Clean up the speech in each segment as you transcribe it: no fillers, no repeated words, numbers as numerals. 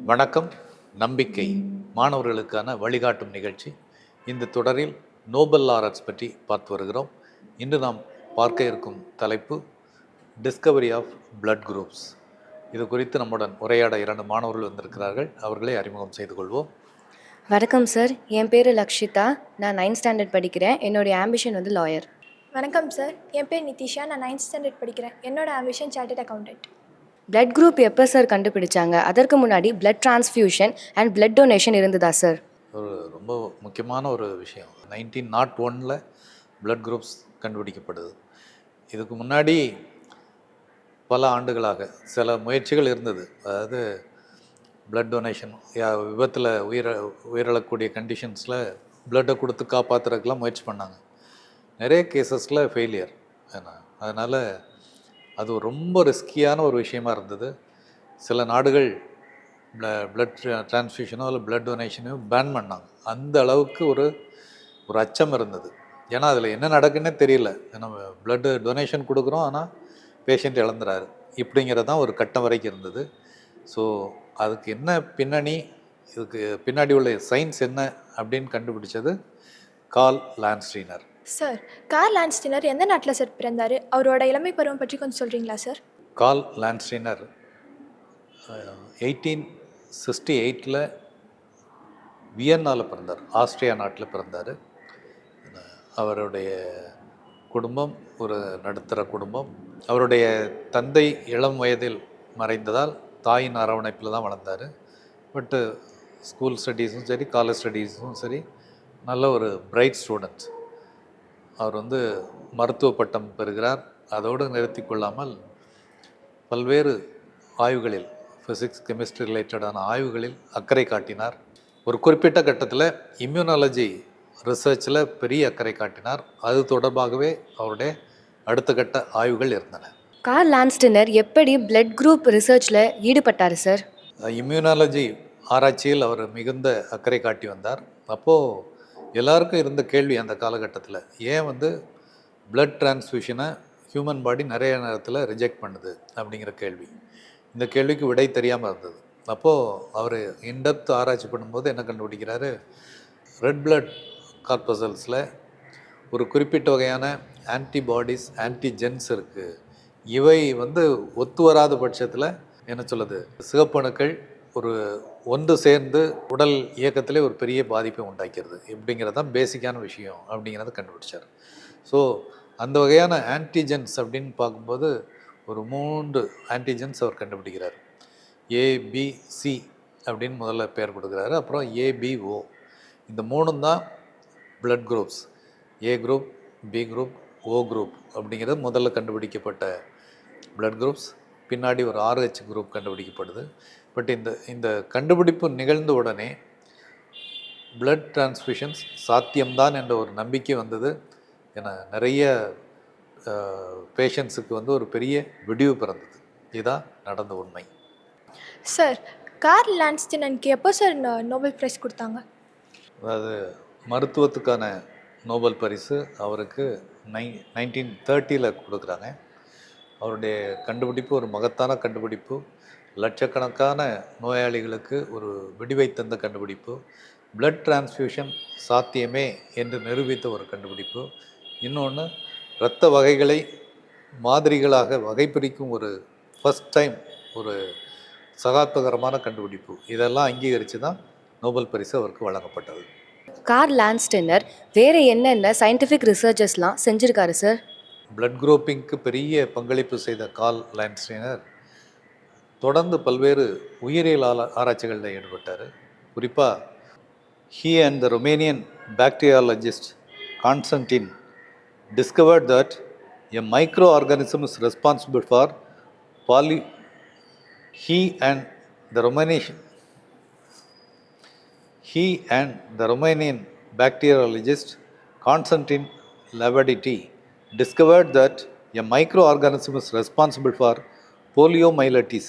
வணக்கம். நம்பிக்கை மாணவர்களுக்கான வழிகாட்டும் நிகழ்ச்சி. இந்த தொடரில் நோபல் லாரட்ஸ் பற்றி பார்த்து வருகிறோம். இன்று நாம் பார்க்க இருக்கும் தலைப்பு டிஸ்கவரி ஆஃப் பிளட் குரூப்ஸ். இது குறித்து நம்முடன் உரையாட 2 மாணவர்கள் வந்திருக்கிறார்கள். அவர்களை அறிமுகம் செய்து கொள்வோம். வணக்கம் சார், என் பேர் லக்ஷிதா. நான் 9th ஸ்டாண்டர்ட் படிக்கிறேன். என்னுடைய ஆம்பிஷன் வந்து லாயர். வணக்கம் சார், என் பேர் நிதிஷா. நான் 9th ஸ்டாண்டர்ட் படிக்கிறேன். என்னோட ambition chartered accountant. Blood group எப்போ சார் கண்டுபிடிச்சாங்க? அதற்கு முன்னாடி blood transfusion and blood donation இருந்ததா சார்? ஒரு ரொம்ப முக்கியமான ஒரு விஷயம். 1901 பிளட் குரூப்ஸ் கண்டுபிடிக்கப்படுது. இதுக்கு முன்னாடி பல ஆண்டுகளாக சில முயற்சிகள் இருந்தது. அதாவது பிளட் டொனேஷன், விபத்தில் உயிரிழக்கக்கூடிய கண்டிஷன்ஸில் பிளட்டை கொடுத்து காப்பாற்றுறதுக்கெலாம் முயற்சி பண்ணாங்க. நிறைய கேசஸில் ஃபெயிலியர். அதனால் அது ரொம்ப ரிஸ்கியான ஒரு விஷயமா இருந்தது. சில நாடுகள் பிளட் டிரான்ஸ்ஃபியூஷனோ இல்லை பிளட் டொனேஷனோ பேன் பண்ணாங்க. அந்த அளவுக்கு ஒரு அச்சம் இருந்தது. ஏன்னா அதில் என்ன நடக்குன்னே தெரியல. நம்ம பிளட்டு டொனேஷன் கொடுக்குறோம், ஆனால் பேஷண்ட் இழந்துறாரு. இப்படிங்கிறது தான் ஒரு கட்டம் வரைக்கும் இருந்தது. ஸோ அதுக்கு என்ன பின்னணி, இதுக்கு பின்னாடி உள்ள சயின்ஸ் என்ன அப்படின்னு கண்டுபிடிச்சது Karl Landsteiner. Sir, Karl Landsteiner எந்த நாட்டில் சார் பிறந்தார்? அவரோட இளமை பருவம் பற்றி கொஞ்சம் சொல்கிறீங்களா சார்? கார்ல் லான்ஸ்டீனர் 1868 வியன்னாவில் பிறந்தார். ஆஸ்திரியா நாட்டில் பிறந்தார். அவருடைய குடும்பம் ஒரு நடுத்தர குடும்பம். அவருடைய தந்தை இளம் வயதில் மறைந்ததால் தாயின் அரவணைப்பில் தான் வளர்ந்தார். பட்டு ஸ்கூல் ஸ்டடீஸும் சரி, காலேஜ் ஸ்டடீஸும் சரி, நல்ல ஒரு பிரைட் ஸ்டூடெண்ட். அவர் மருத்துவ பட்டம் பெறுகிறார். அதோடு நிறுத்தி கொள்ளாமல் பல்வேறு ஆய்வுகளில், ஃபிசிக்ஸ், கெமிஸ்ட்ரி ரிலேட்டடான ஆய்வுகளில் அக்கறை காட்டினார். ஒரு குறிப்பிட்ட கட்டத்தில் இம்யூனாலஜி ரிசர்ச்சில் பெரிய அக்கறை காட்டினார். அது தொடர்பாகவே அவருடைய அடுத்த கட்ட ஆய்வுகள் இருந்தன. கார்ல் லான்ஸ்டீனர் எப்படி பிளட் குரூப் ரிசர்ச்சில் ஈடுபட்டார் சார்? இம்யூனாலஜி ஆராய்ச்சியில் அவர் மிகுந்த அக்கறை காட்டி வந்தார். அப்போது எல்லாருக்கும் இருந்த கேள்வி அந்த காலகட்டத்தில், ஏன் பிளட் டிரான்ஸ்ஃபியூஷனை ஹியூமன் பாடி நிறைய நேரத்தில் ரிஜெக்ட் பண்ணுது அப்படிங்கிற கேள்வி. இந்த கேள்விக்கு விடை தெரியாமல் இருந்தது. அப்போது அவர் இன்டெப்த் ஆராய்ச்சி பண்ணும்போது என்ன கண்டுபிடிக்கிறாரு, ரெட் பிளட் கார்பசல்ஸில் ஒரு குறிப்பிட்ட வகையான ஆன்டிபாடிஸ், ஆன்டிஜென்ஸ் இருக்குது. இவை ஒத்து வராத பட்சத்தில் என்ன சொல்லுது, சிகப்பணுக்கள் ஒரு ஒன்று சேர்ந்து உடல் இயக்கத்திலே ஒரு பெரிய பாதிப்பை உண்டாக்கிறது. இப்படிங்கிறது தான் பேசிக்கான விஷயம் அப்படிங்கிறத கண்டுபிடிச்சார். ஸோ அந்த வகையான ஆன்டிஜென்ஸ் அப்படின்னு பார்க்கும்போது ஒரு 3 ஆன்டிஜென்ஸ் அவர் கண்டுபிடிக்கிறார். ஏபிசி அப்படின்னு முதல்ல பேர் கொடுக்குறாரு. அப்புறம் ஏபிஓ. இந்த 3 தான் blood groups. A group, B group, O group அப்படிங்கிறது முதல்ல கண்டுபிடிக்கப்பட்ட பிளட் குரூப்ஸ். பின்னாடி ஒரு RH குரூப் கண்டுபிடிக்கப்படுது. பட் இந்த கண்டுபிடிப்பு நிகழ்ந்த உடனே பிளட் டிரான்ஸ்ஃபியூஷன்ஸ் சாத்தியம்தான் என்ற ஒரு நம்பிக்கை வந்தது. ஏன்னா நிறைய பேஷண்ட்ஸுக்கு ஒரு பெரிய விடிவு பிறந்தது. இதுதான் நடந்த உண்மை. சார், கார்ல் லான்ஸ்டீனருக்கு எப்போ சார் நோபல் பிரைஸ் கொடுத்தாங்க? அதாவது மருத்துவத்துக்கான நோபல் பரிசு அவருக்கு 1930 கொடுக்குறாங்க. அவருடைய கண்டுபிடிப்பு ஒரு மகத்தான கண்டுபிடிப்பு. லட்சக்கணக்கான நோயாளிகளுக்கு ஒரு விடிவை தந்த கண்டுபிடிப்பு. பிளட் டிரான்ஸ்ஃபியூஷன் சாத்தியமே என்று நிரூபித்த ஒரு கண்டுபிடிப்பு. இன்னொன்று, இரத்த வகைகளை மாதிரிகளாக வகைப்பிரிக்கும் ஒரு ஃபஸ்ட் டைம் ஒரு சகாப்தகரமான கண்டுபிடிப்பு. இதெல்லாம் அங்கீகரித்து தான் நோபல் பரிசு அவருக்கு வழங்கப்பட்டது. கார்ல் லான்ஸ்டீனர் வேறு என்னென்ன சயின்டிஃபிக் ரிசர்ச்சஸ்லாம் செஞ்சுருக்காரு சார்? பிளட் குரூப்பிங்க்கு பெரிய பங்களிப்பு செய்த கார்ல் லான்ஸ்டீனர் தொடர்ந்து பல்வேறு உயிரியல் ஆராய்ச்சிகளில் ஈடுபட்டார். குறிப்பாக he and the Romanian bacteriologist Constantin discovered that a microorganism is responsible for he and the Romanian bacteriologist Constantin Lavarditi discovered that a microorganism is responsible for poliomyelitis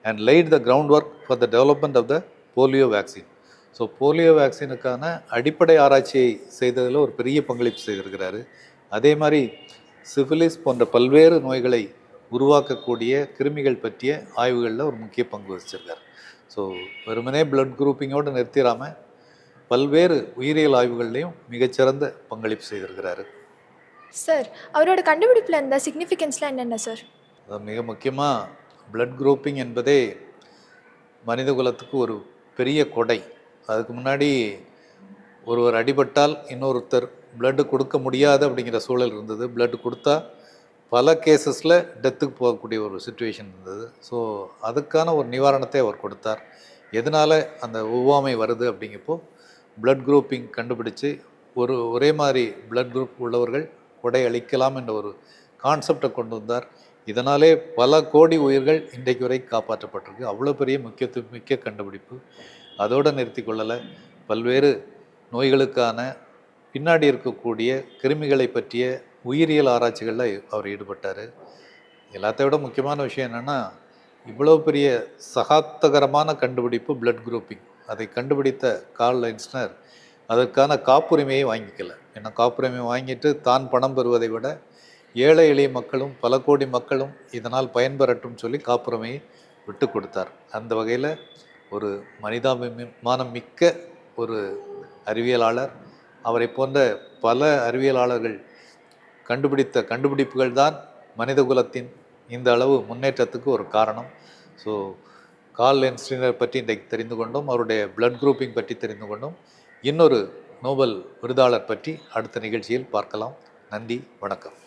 and laid the groundwork for the development of the polio vaccine. So polio வேக்சினுக்கான அடிப்படை ஆராய்ச்சியை செய்ததில் ஒரு பெரிய பங்களிப்பு செய்திருக்கிறாரு. அதே மாதிரி syphilis போன்ற பல்வேறு நோய்களை உருவாக்கக்கூடிய கிருமிகள் பற்றிய ஆய்வுகளில் ஒரு முக்கிய பங்கு வகிச்சிருக்கார். ஸோ வெறுமனே பிளட் குரூப்பிங்கோடு நிறுத்திடாமல் பல்வேறு உயிரியல் ஆய்வுகள்லையும் மிகச்சிறந்த பங்களிப்பு செய்திருக்கிறாரு. சார் அவரோட கண்டுபிடிப்பில் இருந்த சிக்னிஃபிகன்ஸ்லாம் என்னென்ன சார்? மிக முக்கியமாக பிளட் குரூப்பிங் என்பதே மனித குலத்துக்கு ஒரு பெரிய கொடை. அதுக்கு முன்னாடி ஒருவர் அடிபட்டால் இன்னொருத்தர் பிளட்டு கொடுக்க முடியாது அப்படிங்கிற சூழல் இருந்தது. பிளட் கொடுத்தா பல கேசஸில் டெத்துக்கு போகக்கூடிய ஒரு சுச்சுவேஷன் இருந்தது. ஸோ அதுக்கான ஒரு நிவாரணத்தை அவர் கொடுத்தார். எதனால் அந்த ஒவ்வாமை வருது அப்படிங்கப்போ பிளட் குரூப்பிங் கண்டுபிடிச்சு ஒரே மாதிரி பிளட் குரூப் உள்ளவர்கள் கொடை அளிக்கலாம் என்ற ஒரு கான்செப்டை கொண்டு வந்தார். இதனாலே பல கோடி உயிர்கள் இன்றைக்கு வரை காப்பாற்றப்பட்டிருக்கு. அவ்வளோ பெரிய மிக்க கண்டுபிடிப்பு. அதோடு நிறுத்தி கொள்ளலை, பல்வேறு நோய்களுக்கான பின்னாடி இருக்கக்கூடிய கிருமிகளை பற்றிய உயிரியல் ஆராய்ச்சிகளில் அவர் ஈடுபட்டார். எல்லாத்தையும் விட முக்கியமான விஷயம் என்னென்னா, இவ்வளோ பெரிய சகாப்தகரமான கண்டுபிடிப்பு பிளட் குரூப்பிங். அதை கண்டுபிடித்த கார்ல் லைன்ஸ்னர் அதற்கான காப்புரிமையை வாங்கிக்கல. ஏன்னா காப்புரிமை வாங்கிட்டு தான் பணம் பெறுவதை விட ஏழை எளிய மக்களும் பல கோடி மக்களும் இதனால் பயன்பெறட்டும் சொல்லி காப்புரிமையை விட்டு கொடுத்தார். அந்த வகையில் ஒரு மனிதாபிமானம் மிக்க ஒரு அறிவியலாளர். அவரை போன்ற பல அறிவியலாளர்கள் கண்டுபிடித்த கண்டுபிடிப்புகள் தான் மனித குலத்தின் இந்த அளவு முன்னேற்றத்துக்கு ஒரு காரணம். ஸோ கார்ல் லைன்ஸ்டீனர் பற்றி இன்றைக்கு தெரிந்து கொண்டோம். அவருடைய பிளட் குரூப்பிங் பற்றி தெரிந்து கொண்டோம். இன்னொரு நோபல் விருதாளர் பற்றி அடுத்த நிகழ்ச்சியில் பார்க்கலாம். நன்றி, வணக்கம்.